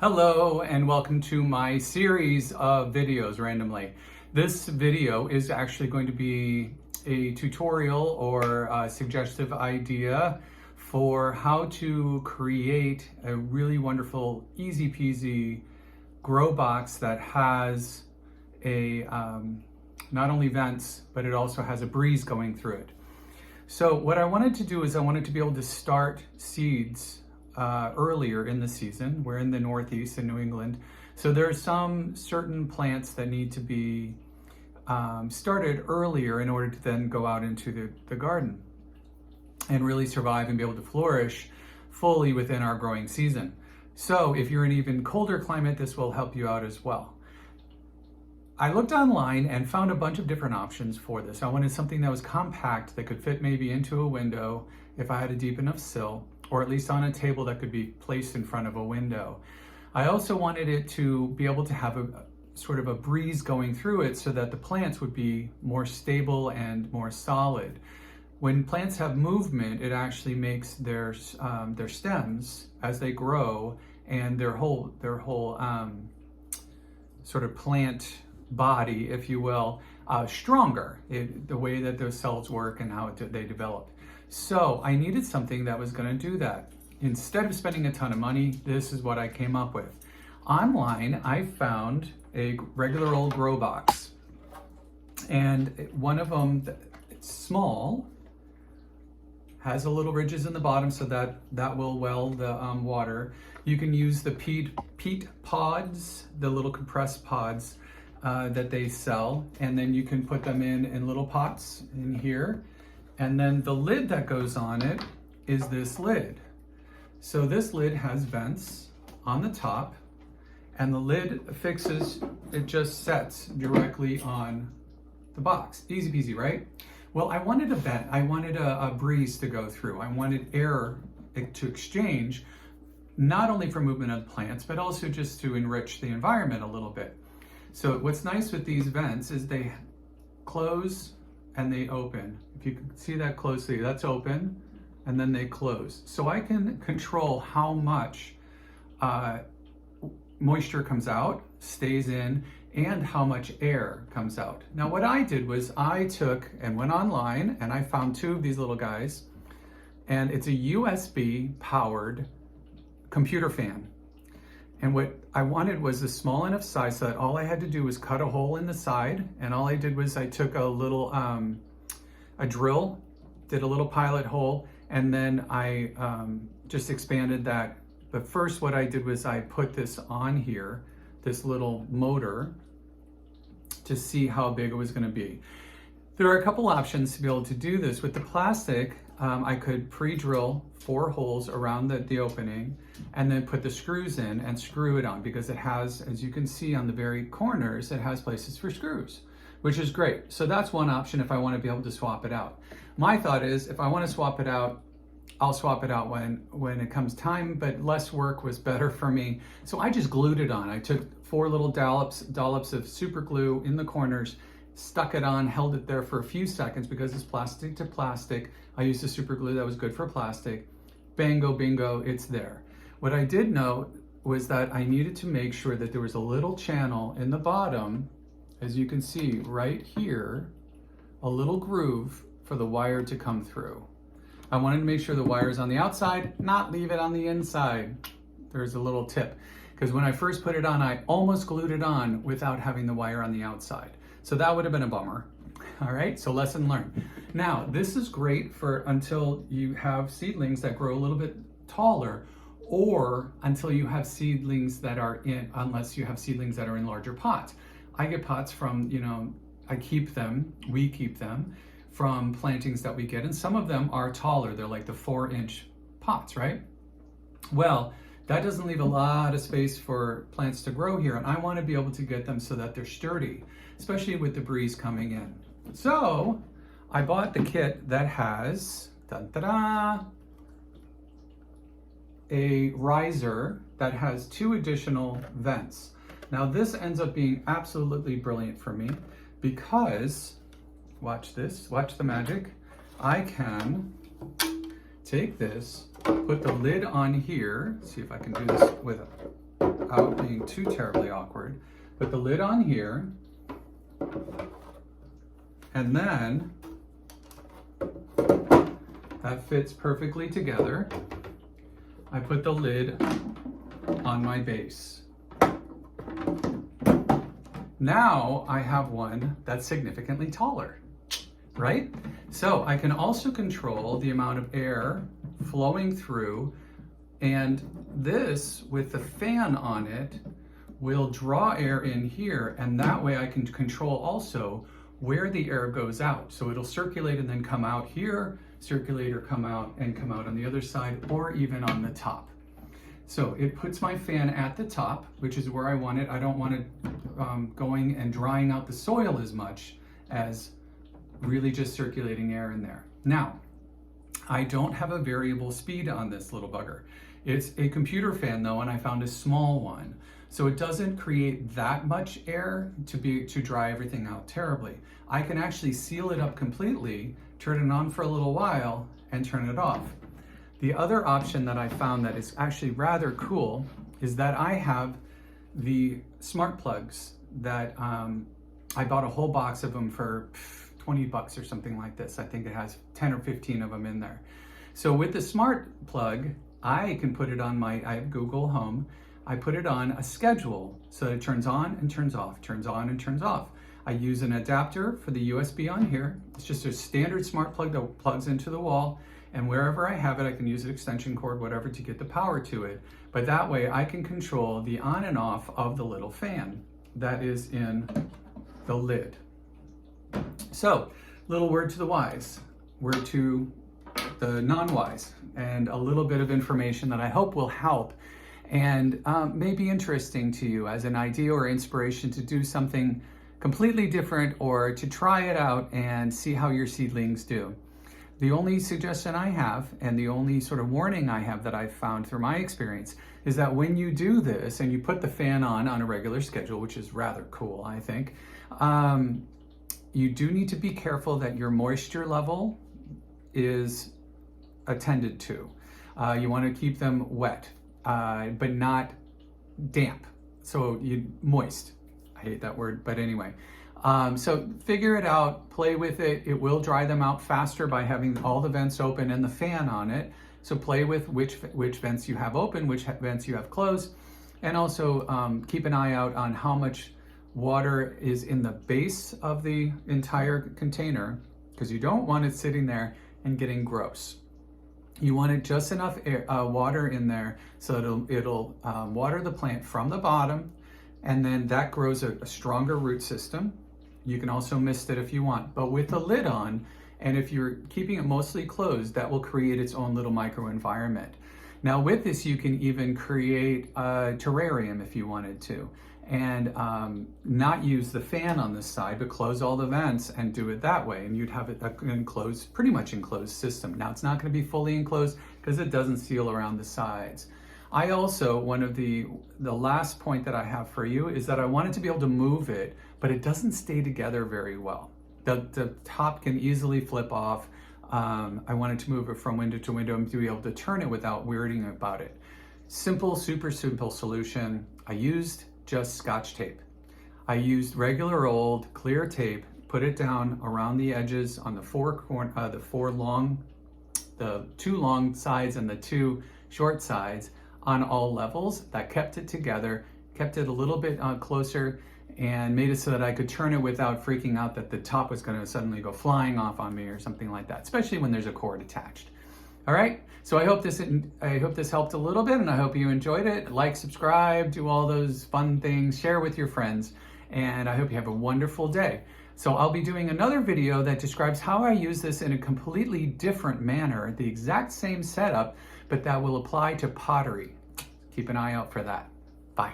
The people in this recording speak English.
Hello and welcome to my series of videos randomly. This video is actually going to be a tutorial or a suggestive idea for how to create a really wonderful, easy peasy grow box that has a not only vents, but it also has a breeze going through it. So what I wanted to do is I wanted to be able to start seeds earlier in the season. We're in the Northeast in New England. So there are some certain plants that need to be started earlier in order to then go out into the garden and really survive and be able to flourish fully within our growing season. So if you're in even colder climate, this will help you out as well. I looked online and found a bunch of different options for this. I wanted something that was compact that could fit maybe into a window if I had a deep enough sill, or at least on a table that could be placed in front of a window. I also wanted it to be able to have a sort of a breeze going through it so that the plants would be more stable and more solid. When plants have movement, it actually makes their stems as they grow and their whole sort of plant body, if you will, stronger, the way that those cells work and how they develop. So I needed something that was going to do that. Instead of spending a ton of money, this is what I came up with. Online, I found a regular old grow box, and one of them, it's small, has a little ridges in the bottom so that will well the water. You can use the peat pods, the little compressed pods that they sell, and then you can put them in little pots in here. And then the lid that goes on it is this lid. So this lid has vents on the top, and the lid fixes, it just sets directly on the box. Easy peasy, right? Well, I wanted a vent, I wanted a breeze to go through. I wanted air to exchange, not only for movement of plants, but also just to enrich the environment a little bit. So what's nice with these vents is they close and they open. If you can see that closely, that's open, and then they close. So I can control how much moisture comes out, stays in, and how much air comes out. Now what I did was I took and went online and I found two of these little guys, and it's a USB powered computer fan. And what I wanted was a small enough size so that all I had to do was cut a hole in the side, and all I did was I took a little a drill, did a little pilot hole, and then I just expanded that. But first what I did was I put this on here, this little motor, to see how big it was going to be. There are a couple options to be able to do this. With the plastic, I could pre-drill 4 holes around the opening and then put the screws in and screw it on, because it has, as you can see on the very corners, it has places for screws, which is great. So that's one option if I want to be able to swap it out. My thought is if I want to swap it out, I'll swap it out when it comes time, but less work was better for me. So I just glued it on. I took 4 little dollops of super glue in the corners, stuck it on, held it there for a few seconds because it's plastic to plastic. I used a super glue that was good for plastic. Bango, bingo, it's there. What I did note was that I needed to make sure that there was a little channel in the bottom, as you can see right here, a little groove for the wire to come through. I wanted to make sure the wire is on the outside, not leave it on the inside. There's a little tip, because when I first put it on, I almost glued it on without having the wire on the outside. So that would have been a bummer. All right, so lesson learned. Now, this is great for until you have seedlings that grow a little bit taller, or until you have seedlings that are unless you have seedlings that are in larger pots. I get pots from, we keep them from plantings that we get, and some of them are taller. They're like the 4-inch pots, right? Well, that doesn't leave a lot of space for plants to grow here, and I want to be able to get them so that they're sturdy, especially with the breeze coming in. So I bought the kit that has a riser that has 2 additional vents. Now this ends up being absolutely brilliant for me because, watch this, watch the magic. I can take this, put the lid on here, see if I can do this with a without being too terribly awkward, put the lid on here, and then that fits perfectly together. I put the lid on my base. Now I have one that's significantly taller, right? So I can also control the amount of air flowing through, and this, with the fan on it, will draw air in here, and that way I can control also where the air goes out. So it'll circulate and then come out here, circulate or come out and come out on the other side, or even on the top. So it puts my fan at the top, which is where I want it. I don't want it going and drying out the soil as much as really just circulating air in there. Now, I don't have a variable speed on this little bugger. It's a computer fan though, and I found a small one. So it doesn't create that much air to dry everything out terribly. I can actually seal it up completely, turn it on for a little while, and turn it off. The other option that I found that is actually rather cool is that I have the smart plugs that I bought a whole box of them for 20 bucks or something like this. I think it has 10 or 15 of them in there. So with the smart plug, I can put it on I have Google Home. I put it on a schedule so that it turns on and turns off, turns on and turns off. I use an adapter for the USB on here. It's just a standard smart plug that plugs into the wall, and wherever I have it, I can use an extension cord, whatever, to get the power to it. But that way I can control the on and off of the little fan that is in the lid. So, little word to the wise, word to the non-wise, and a little bit of information that I hope will help and may be interesting to you as an idea or inspiration to do something completely different, or to try it out and see how your seedlings do. The only suggestion I have, and the only sort of warning I have that I've found through my experience, is that when you do this and you put the fan on a regular schedule, which is rather cool, I think, you do need to be careful that your moisture level is attended to. You want to keep them wet, but not damp. So moist. I hate that word, but anyway. So figure it out, play with it. It will dry them out faster by having all the vents open and the fan on it. So play with which vents you have open, which vents you have closed, and also keep an eye out on how much water is in the base of the entire container, because you don't want it sitting there and getting gross. You want it just enough water in there so that it'll water the plant from the bottom, and then that grows a stronger root system. You can also mist it if you want, but with the lid on, and if you're keeping it mostly closed, that will create its own little microenvironment. Now with this, you can even create a terrarium if you wanted to, and not use the fan on this side, but close all the vents and do it that way, and you'd have an enclosed, pretty much enclosed system. Now it's not going to be fully enclosed because it doesn't seal around the sides. I also, one of the last point that I have for you is that I wanted to be able to move it, but it doesn't stay together very well. The top can easily flip off. I wanted to move it from window to window and to be able to turn it without weirding about it. Simple, super simple solution. I used just Scotch tape. I used regular old clear tape, put it down around the edges on the two long sides and the two short sides on all levels. That kept it together, kept it a little bit closer, and made it so that I could turn it without freaking out that the top was going to suddenly go flying off on me or something like that, especially when there's a cord attached. All right, so I hope this helped a little bit, and I hope you enjoyed it. Like, subscribe, do all those fun things, share with your friends, and I hope you have a wonderful day. So I'll be doing another video that describes how I use this in a completely different manner, the exact same setup, but that will apply to pottery. Keep an eye out for that. Bye.